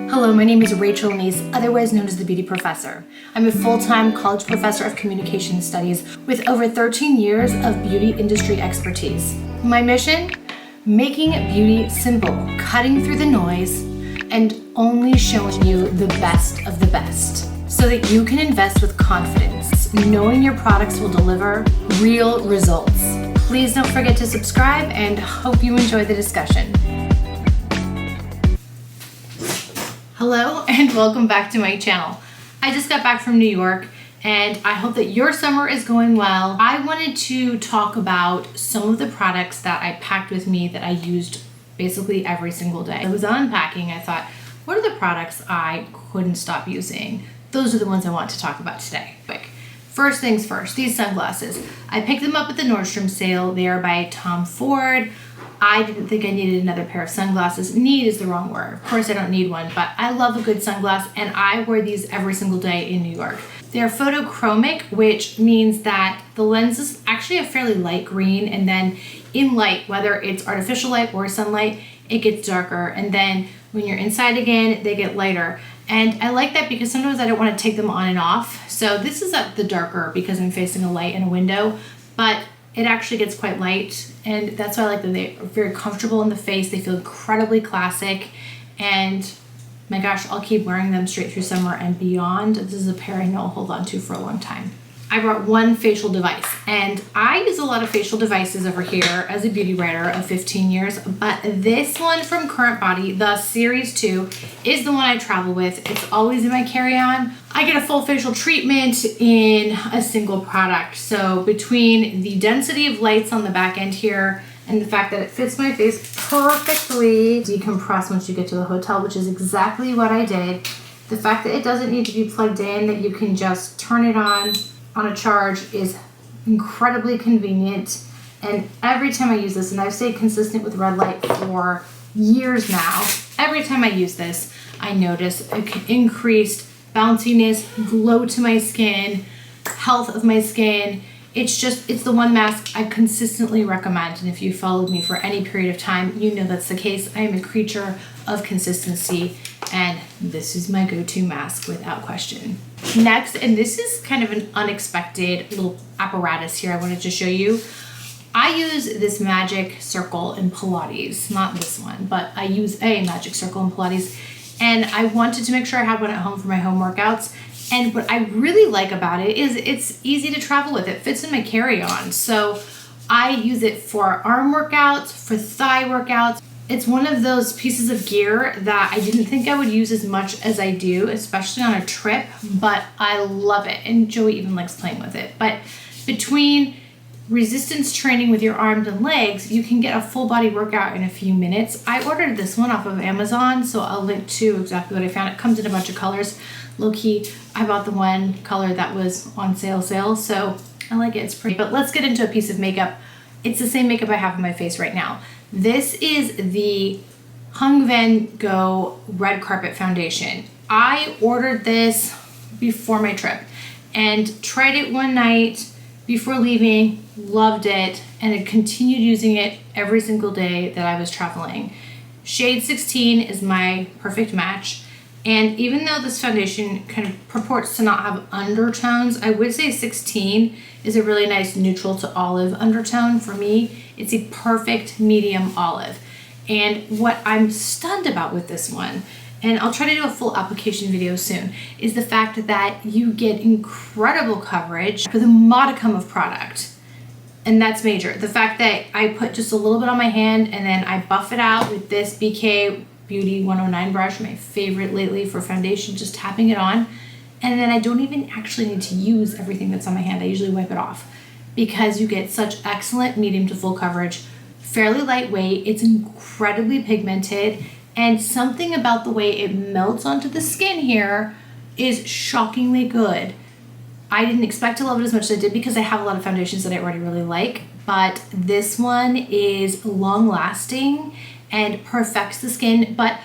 Hello, my name is Rachel Anise, otherwise known as the Beauty Professor. I'm a full-time college professor of communication studies with over 13 years of beauty industry expertise. My mission? Making beauty simple, cutting through the noise, and only showing you the best of the best, so that you can invest with confidence, knowing your products will deliver real results. Please don't forget to subscribe and hope you enjoy the discussion. Hello and welcome back to my channel. I just got back from New York and I hope that your summer is going well. I wanted to talk about some of the products that I packed with me that I used basically every single day. I was unpacking, I thought, what are the products I couldn't stop using? Those are the ones I want to talk about today. Quick. First things first, these sunglasses. I picked them up at the Nordstrom sale. They are by Tom Ford. I didn't think I needed another pair of sunglasses. Need is the wrong word. Of course I don't need one, but I love a good sunglass and I wear these every single day in New York. They're photochromic, which means that the lens is actually a fairly light green, and then in light, whether it's artificial light or sunlight, it gets darker, and then when you're inside again, they get lighter. And I like that because sometimes I don't want to take them on and off. So this is at the darker because I'm facing a light and a window, but it actually gets quite light, and that's why I like them. They are very comfortable in the face. They feel incredibly classic, and my gosh, I'll keep wearing them straight through summer and beyond. This is a pair I know I'll hold on to for a long time. I brought one facial device, and I use a lot of facial devices over here as a beauty writer of 15 years, but this one from Current Body, the Series 2, is the one I travel with. It's always in my carry-on. I get a full facial treatment in a single product. So between the density of lights on the back end here and the fact that it fits my face perfectly, decompress once you get to the hotel, which is exactly what I did. The fact that it doesn't need to be plugged in, that you can just turn it on a charge, is incredibly convenient. And every time I use this, and I've stayed consistent with red light for years now, every time I use this, I notice increased bounciness, glow to my skin, health of my skin. It's the one mask I consistently recommend. And if you followed me for any period of time, you know that's the case. I am a creature of consistency, and this is my go-to mask without question. Next, and this is kind of an unexpected little apparatus here I wanted to show you. I use this magic circle in Pilates, not this one, but I use a magic circle in Pilates, and I wanted to make sure I had one at home for my home workouts. And what I really like about it is it's easy to travel with. It fits in my carry-on. So I use it for arm workouts, for thigh workouts. It's one of those pieces of gear that I didn't think I would use as much as I do, especially on a trip, but I love it. And Joey even likes playing with it. But between resistance training with your arms and legs, you can get a full body workout in a few minutes. I ordered this one off of Amazon, so I'll link to exactly what I found. It comes in a bunch of colors. Low key, I bought the one color that was on sale, so I like it. It's pretty. But let's get into a piece of makeup. It's the same makeup I have on my face right now. This is the Hung Van Go Red Carpet Foundation. I ordered this before my trip and tried it one night before leaving, loved it, and I continued using it every single day that I was traveling. Shade 16 is my perfect match. And even though this foundation kind of purports to not have undertones, I would say 16 is a really nice neutral to olive undertone for me. It's a perfect medium olive. And what I'm stunned about with this one, and I'll try to do a full application video soon, is the fact that you get incredible coverage for the modicum of product. And that's major. The fact that I put just a little bit on my hand and then I buff it out with this BK Beauty 109 brush, my favorite lately for foundation, just tapping it on. And then I don't even actually need to use everything that's on my hand. I usually wipe it off because you get such excellent medium to full coverage, fairly lightweight. It's incredibly pigmented, and something about the way it melts onto the skin here is shockingly good. I didn't expect to love it as much as I did because I have a lot of foundations that I already really like, but this one is long lasting and perfects the skin. But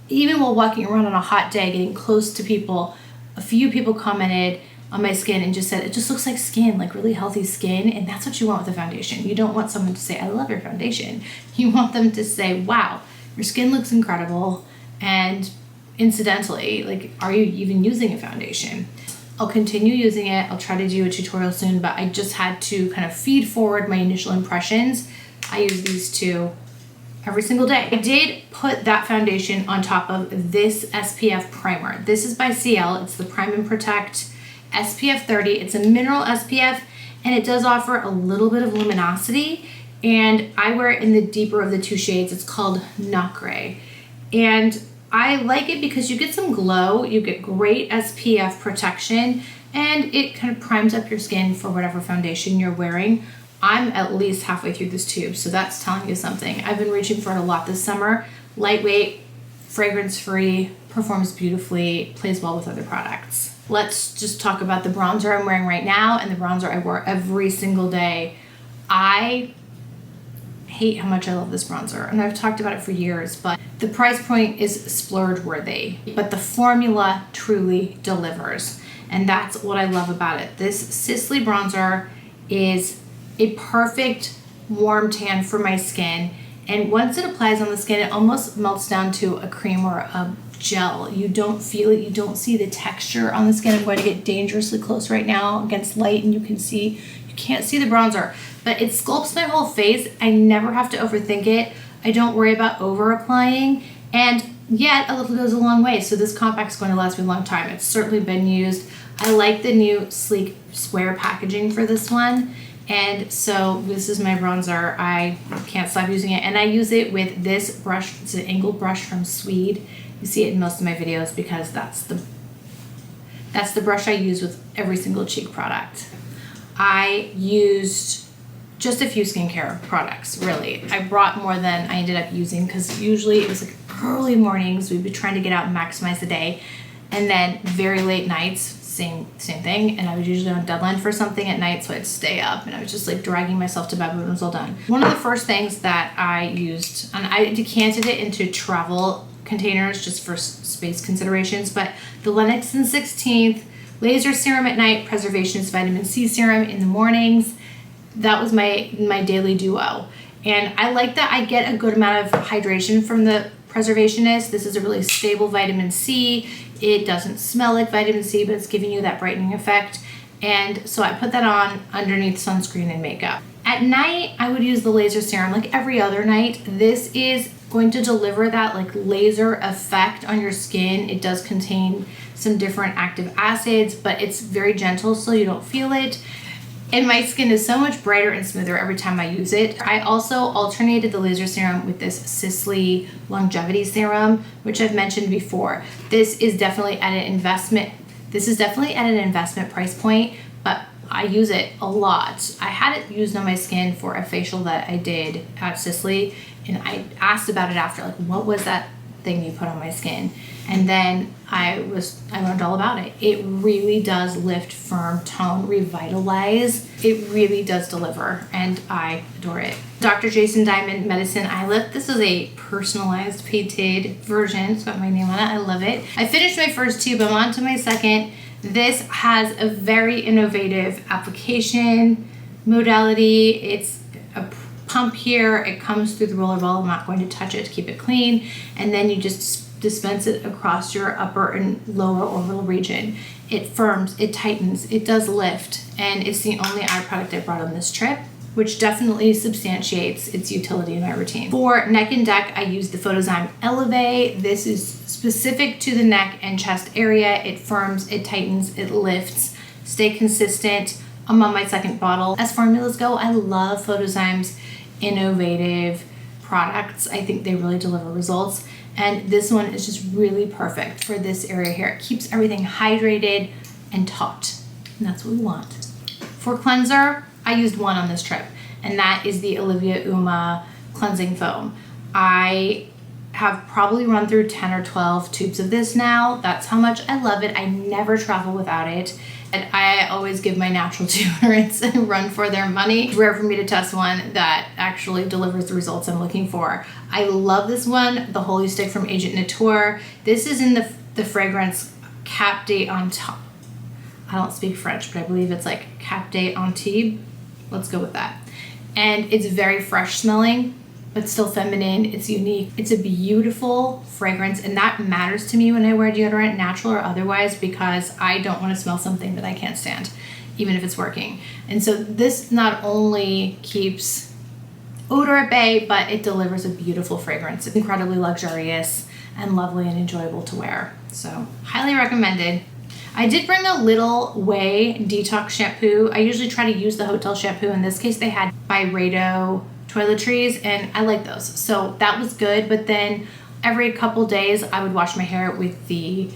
even while walking around on a hot day, getting close to people, a few people commented on my skin and just said, it just looks like skin, like really healthy skin. And that's what you want with a foundation. You don't want someone to say, I love your foundation. You want them to say, wow, your skin looks incredible. And incidentally, like, are you even using a foundation? I'll continue using it. I'll try to do a tutorial soon, but I just had to kind of feed forward my initial impressions. I use these two every single day. I did put that foundation on top of this SPF primer. This is by CL. It's the Prime and Protect SPF 30. It's a mineral SPF, and it does offer a little bit of luminosity, and I wear it in the deeper of the two shades. It's called Nacre, and I like it because you get some glow, you get great SPF protection, and it kind of primes up your skin for whatever foundation you're wearing. I'm at least halfway through this tube, so that's telling you something. I've been reaching for it a lot this summer. Lightweight, fragrance-free, performs beautifully, plays well with other products. Let's just talk about the bronzer I'm wearing right now and the bronzer I wear every single day. I hate how much I love this bronzer, and I've talked about it for years, but the price point is splurge worthy, but the formula truly delivers, and that's what I love about it. This Sisley bronzer is a perfect warm tan for my skin, and once it applies on the skin, it almost melts down to a cream or a gel. You don't feel it, you don't see the texture on the skin. I'm going to get dangerously close right now against light, and you can't see the bronzer, but it sculpts my whole face. I never have to overthink it. I don't worry about over applying, and yet a little goes a long way. So this compact's going to last me a long time. It's certainly been used. I like the new sleek square packaging for this one, and so this is my bronzer. I can't stop using it, and I use it with this brush. It's an angled brush from Swede. You see it in most of my videos because that's the brush I use with every single cheek product. I used just a few skincare products, really. I brought more than I ended up using because usually it was like early mornings. We'd be trying to get out and maximize the day, and then very late nights, same thing. And I was usually on deadline for something at night, so I'd stay up, and I was just like dragging myself to bed when it was all done. One of the first things that I used, and I decanted it into travel containers just for space considerations, but the Lennox and 16th laser serum at night, Preservationist vitamin C serum in the mornings. That was my daily duo, and I like that I get a good amount of hydration from the Preservationist. This is a really stable vitamin C. It doesn't smell like vitamin C, but it's giving you that brightening effect, and so I put that on underneath sunscreen and makeup. At night, I would use the laser serum like every other night. This is going to deliver that like laser effect on your skin. It does contain some different active acids, but it's very gentle, so you don't feel it. And my skin is so much brighter and smoother every time I use it. I also alternated the laser serum with this Sisley Longevity Serum, which I've mentioned before. This is definitely at an investment. This is definitely at an investment price point, but I use it a lot. I had it used on my skin for a facial that I did at Sisley, and I asked about it after, like, what was that thing you put on my skin? And then I learned all about it. It really does lift, firm, tone, revitalize. It really does deliver, and I adore it. Dr. Jason Diamond Medicine Eye Lift. This is a personalized painted version. It's got my name on it. I love it. I finished my first tube. I'm on to my second. This has a very innovative application modality. It's a pump here. It comes through the roller ball. I'm not going to touch it to keep it clean. And then you just dispense it across your upper and lower orbital region. It firms, it tightens, it does lift, and it's the only eye product I brought on this trip, which definitely substantiates its utility in my routine. For neck and neck, I use the Photozyme Elevate. This is specific to the neck and chest area. It firms, it tightens, it lifts. Stay consistent. I'm on my second bottle. As formulas go, I love Photozyme's innovative products. I think they really deliver results. And this one is just really perfect for this area here. It keeps everything hydrated and taut, and that's what we want. For cleanser, I used one on this trip, and that is the Olivia Uma Cleansing Foam. I have probably run through 10 or 12 tubes of this now. That's how much I love it. I never travel without it. And I always give my natural deodorants a run for their money. It's rare for me to test one that actually delivers the results I'm looking for. I love this one, the Holy Stick from Agent Nature. This is in the fragrance Cap d'Antibes. I don't speak French, but I believe it's like Cap d'Antibes. Let's go with that. And it's very fresh smelling. but still feminine. It's unique. It's a beautiful fragrance, and that matters to me when I wear deodorant, natural or otherwise, because I don't want to smell something that I can't stand, even if it's working. And so this not only keeps odor at bay, but it delivers a beautiful fragrance. It's incredibly luxurious and lovely and enjoyable to wear. So highly recommended. I did bring a Little Way detox shampoo. I usually try to use the hotel shampoo. In this case, they had Byredo toiletries, and I like those. So that was good. But then every couple days, I would wash my hair with the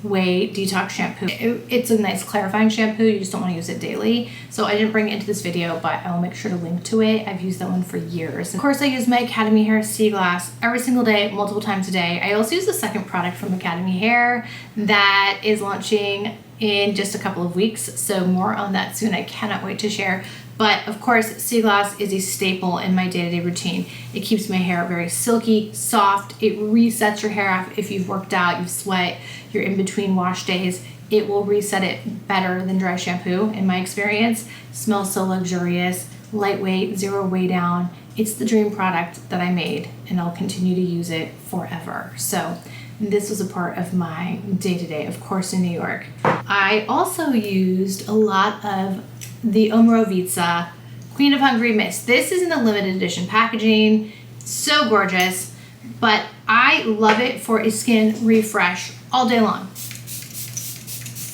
Way detox shampoo. It's a nice clarifying shampoo. You just don't want to use it daily. So I didn't bring it into this video, but I will make sure to link to it. I've used that one for years. Of course, I use my Academy Hair Sea Glass every single day, multiple times a day. I also use the second product from Academy Hair that is launching in just a couple of weeks. So more on that soon. I cannot wait to share. But of course, Sea Glass is a staple in my day-to-day routine. It keeps my hair very silky, soft. It resets your hair if you've worked out, you've sweat, you're in between wash days. It will reset it better than dry shampoo, in my experience. Smells so luxurious, lightweight, zero weigh down. It's the dream product that I made, and I'll continue to use it forever. So this was a part of my day-to-day, of course, in New York. I also used a lot of the Omorovicza Queen of Hungary Mist. This is in the limited edition packaging. So gorgeous, but I love it for a skin refresh all day long.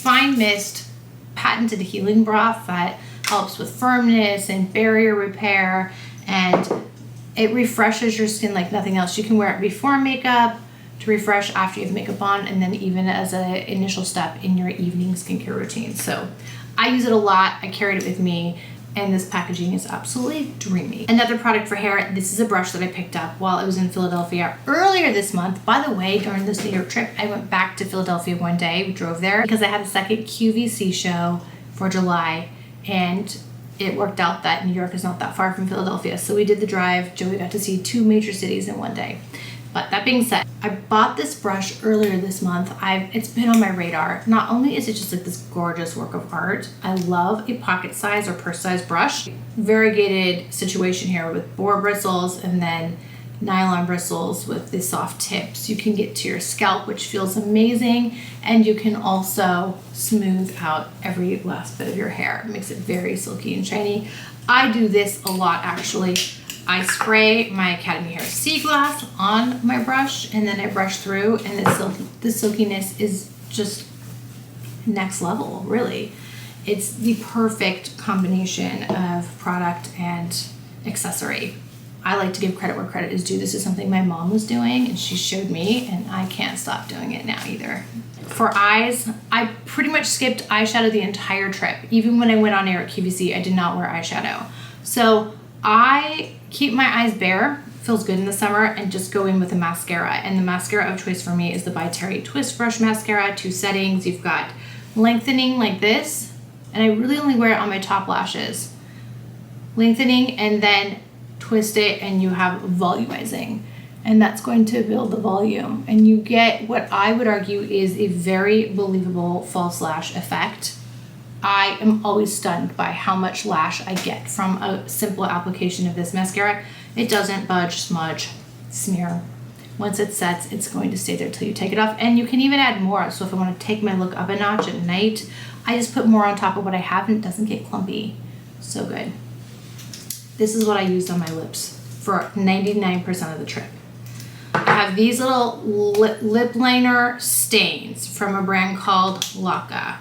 Fine mist, patented healing broth that helps with firmness and barrier repair, and it refreshes your skin like nothing else. You can wear it before makeup, to refresh after you have makeup on, and then even as an initial step in your evening skincare routine. So I use it a lot. I carried it with me, and this packaging is absolutely dreamy. Another product for hair, this is a brush that I picked up while I was in Philadelphia earlier this month. By the way, during this New York trip, I went back to Philadelphia one day. We drove there because I had a second QVC show for July, and it worked out that New York is not that far from Philadelphia. So we did the drive. Joey got to see 2 major cities in one day. But that being said, I bought this brush earlier this month. It's been on my radar. Not only is it just like this gorgeous work of art, I love a pocket size or purse size brush. Variegated situation here with boar bristles and then nylon bristles with the soft tips. You can get to your scalp, which feels amazing, and you can also smooth out every last bit of your hair. It makes it very silky and shiny. I do this a lot, actually. I spray my Academy Hair Sea Glass on my brush, and then I brush through, and the silkiness is just next level, really. It's the perfect combination of product and accessory. I like to give credit where credit is due. This is something my mom was doing, and she showed me, and I can't stop doing it now either. For eyes, I pretty much skipped eyeshadow the entire trip. Even when I went on air at QVC, I did not wear eyeshadow. So I keep my eyes bare, feels good in the summer, and just go in with a mascara. And the mascara of choice for me is the By Terry Twist Brush Mascara. 2 settings. You've got lengthening like this, and I really only wear it on my top lashes. Lengthening, and then twist it, and you have volumizing. And that's going to build the volume. And you get what I would argue is a very believable false lash effect. I am always stunned by how much lash I get from a simple application of this mascara. It doesn't budge, smudge, smear. Once it sets, it's going to stay there till you take it off. And you can even add more. So if I want to take my look up a notch at night, I just put more on top of what I have, and it doesn't get clumpy. So good. This is what I used on my lips for 99% of the trip. I have these little lip liner stains from a brand called Laka.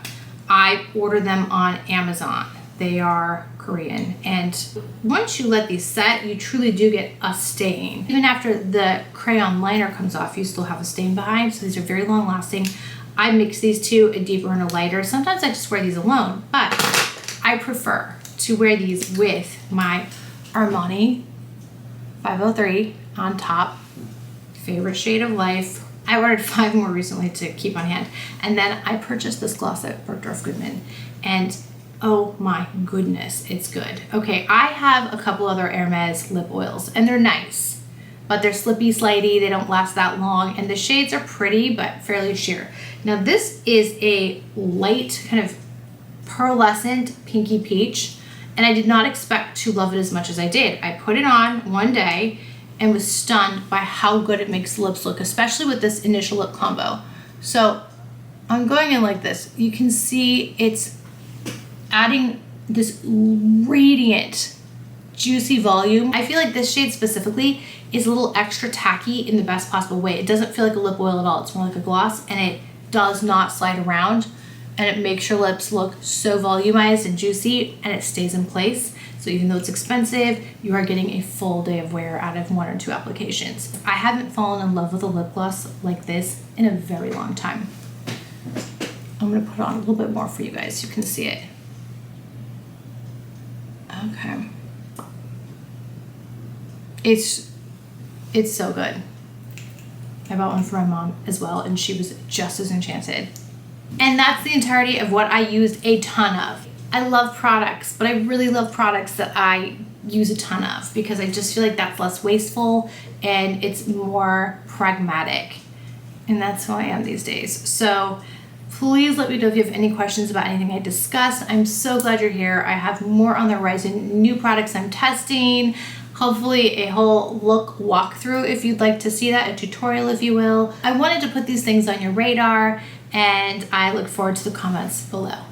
I ordered them on Amazon. They are Korean. And once you let these set, you truly do get a stain. Even after the crayon liner comes off, you still have a stain behind. So these are very long lasting. I mix these two, a deeper and a lighter. Sometimes I just wear these alone, but I prefer to wear these with my Armani 503 on top. Favorite shade of life. I ordered 5 more recently to keep on hand. And then I purchased this gloss at Bergdorf Goodman. And oh my goodness, it's good. Okay, I have a couple other Hermes lip oils, and they're nice, but they're slippy, slidey. They don't last that long, and the shades are pretty, but fairly sheer. Now this is a light kind of pearlescent pinky peach, and I did not expect to love it as much as I did. I put it on one day, and was stunned by how good it makes lips look, especially with this initial lip combo. So I'm going in like this. You can see it's adding this radiant, juicy volume. I feel like this shade specifically is a little extra tacky in the best possible way. It doesn't feel like a lip oil at all. It's more like a gloss, and it does not slide around, and it makes your lips look so volumized and juicy, and it stays in place. So even though it's expensive, you are getting a full day of wear out of 1 or 2 applications. I haven't fallen in love with a lip gloss like this in a very long time. I'm gonna put on a little bit more for you guys so you can see it. Okay. It's so good. I bought one for my mom as well, and she was just as enchanted. And that's the entirety of what I used a ton of. I love products, but I really love products that I use a ton of, because I just feel like that's less wasteful and it's more pragmatic. And that's who I am these days. So please let me know if you have any questions about anything I discussed. I'm so glad you're here. I have more on the horizon, new products I'm testing, hopefully a whole look walkthrough if you'd like to see that, a tutorial if you will. I wanted to put these things on your radar, and I look forward to the comments below.